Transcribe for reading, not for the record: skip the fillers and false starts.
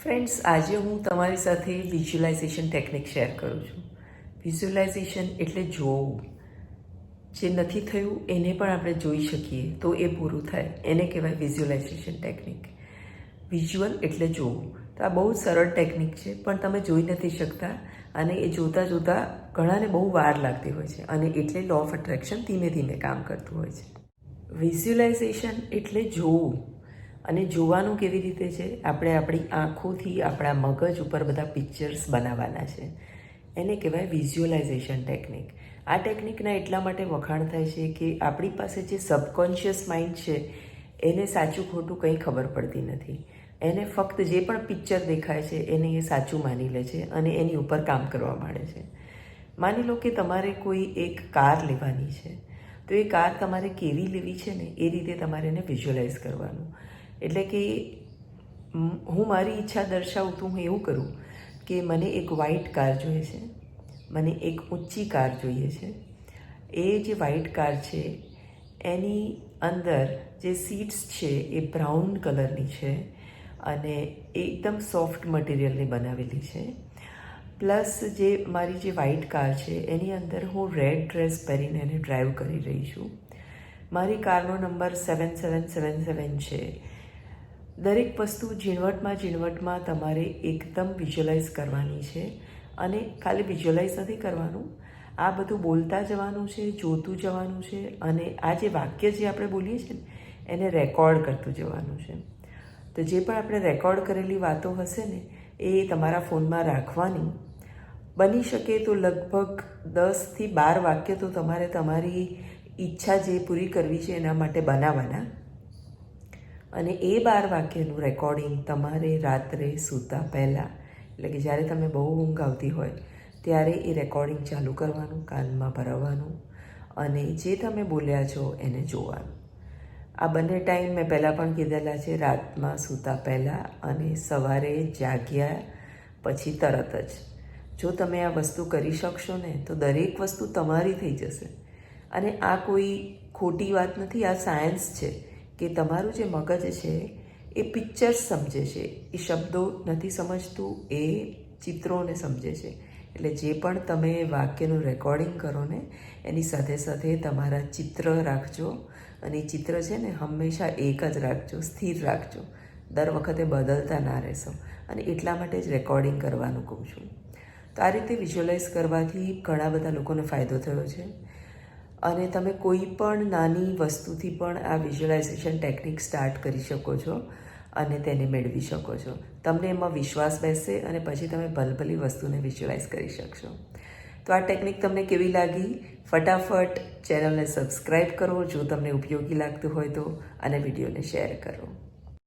Friends, આજે હું તમારી સાથે વિઝ્યુલાઇઝેશન ટેકનિક શેર કરું છું. વિઝ્યુલાઇઝેશન એટલે જોવું. જે નથી થયું એને પણ આપણે જોઈ શકીએ તો એ પૂરું થાય, એને કહેવાય વિઝ્યુલાઇઝેશન ટેકનિક. વિઝ્યુઅલ એટલે જોવું. તો આ બહુ સરળ ટેકનિક છે, પણ તમે જોઈ નથી શકતા અને એ જોતાં જોતાં ઘણાને બહુ વાર લાગતી હોય છે અને એટલે લો ઓફ અટ્રેક્શન ધીમે ધીમે કામ કરતું હોય છે. વિઝ્યુલાઇઝેશન એટલે જોવું. અને જોવાનું કેવી રીતે છે? આપણે આપણી આંખોથી આપણા મગજ ઉપર બધા પિક્ચર્સ બનાવવાના છે. એને કહેવાય વિઝ્યુલાઇઝેશન ટેકનિક. આ ટેકનિકના એટલા માટે વખાણ થાય છે કે આપણી પાસે જે સબકોન્શિયસ માઇન્ડ છે એને સાચું ખોટું કંઈ ખબર પડતી નથી. એને ફક્ત જે પણ પિક્ચર દેખાય છે એને એ સાચું માની લે છે અને એની ઉપર કામ કરવા માંડે છે. માની લો કે તમારે કોઈ એક કાર લેવાની છે, તો એ કાર તમારે કેવી લેવી છે ને એ રીતે તમારે એને વિઝ્યુલાઇઝ કરવાનું. એટલે કે હું મારી ઈચ્છા દર્શાવું તો હું એવું કરું કે મને એક વ્હાઇટ કાર જોઈએ છે, મને એક ઊંચી કાર જોઈએ છે. એ જે વ્હાઇટ કાર છે એની અંદર જે સીટ્સ છે એ બ્રાઉન કલરની છે અને એકદમ સોફ્ટ મટીરિયલની બનાવેલી છે. પ્લસ જે મારી જે વ્હાઇટ કાર છે એની અંદર હું રેડ ડ્રેસ પહેરીને એને ડ્રાઈવ કરી રહી છું. મારી કારનો નંબર 7777 છે. દરેક વસ્તુ ઝીણવટમાં તમારે એકદમ વિઝ્યુલાઇઝ કરવાની છે અને ખાલી વિઝ્યુલાઇઝ નથી કરવાનું, આ બધું બોલતા જવાનું છે, જોતું જવાનું છે અને આ જે વાક્ય જે આપણે બોલીએ છીએ ને એને રેકોર્ડ કરતું જવાનું છે. તો જે પણ આપણે રેકોર્ડ કરેલી વાતો હશે ને એ તમારા ફોનમાં રાખવાની. બની શકે તો લગભગ 10થી 12 વાક્ય તો તમારે તમારી ઈચ્છા જે પૂરી કરવી છે એના માટે બનાવવાના. અને એ 12 વાક્યનું રેકોર્ડિંગ તમારે રાત્રે સૂતા પહેલાં, એટલે કે જ્યારે તમે બહુ ઊંઘ આવતી હોય ત્યારે એ રેકોર્ડિંગ ચાલુ કરવાનું, કાનમાં ભરાવવાનું અને જે તમે બોલ્યા છો એને જોવાનું. આ બંને ટાઈમ મેં પહેલાં પણ કીધેલા છે, રાતમાં સૂતા પહેલાં અને સવારે જાગ્યા પછી તરત જ. જો તમે આ વસ્તુ કરી શકશો ને તો દરેક વસ્તુ તમારી થઈ જશે. અને આ કોઈ ખોટી વાત નથી, આ સાયન્સ છે કે તમારું જે મગજ છે એ પિક્ચર્સ સમજે છે, એ શબ્દો નથી સમજતું, એ ચિત્રોને સમજે છે. એટલે જે પણ તમે વાક્યનું રેકોર્ડિંગ કરો ને એની સાથે સાથે તમારા ચિત્ર રાખજો અને એ ચિત્ર છે ને હંમેશા એક જ રાખજો, સ્થિર રાખજો, દર વખતે બદલતા ના રહેશો. અને એટલા માટે જ રેકોર્ડિંગ કરવાનું કહું છું. તો આ રીતે વિઝ્યુલાઇઝ કરવાથી ઘણા બધા લોકોને ફાયદો થયો છે અને તમે કોઈ પણ નાની વસ્તુથી પણ આ વિઝ્યુલાઇઝેશન ટેકનિક સ્ટાર્ટ કરી શકો છો અને તેને મેળવી શકો છો. તમને એમાં વિશ્વાસ બેસશે અને પછી તમે ભલભલી વસ્તુને વિઝ્યુલાઇઝ કરી શકશો. તો આ ટેકનિક તમને કેવી લાગી? ફટાફટ ચેનલને સબસ્ક્રાઈબ કરો જો તમને ઉપયોગી લાગતું હોય તો, અને વિડીયોને શેર કરો.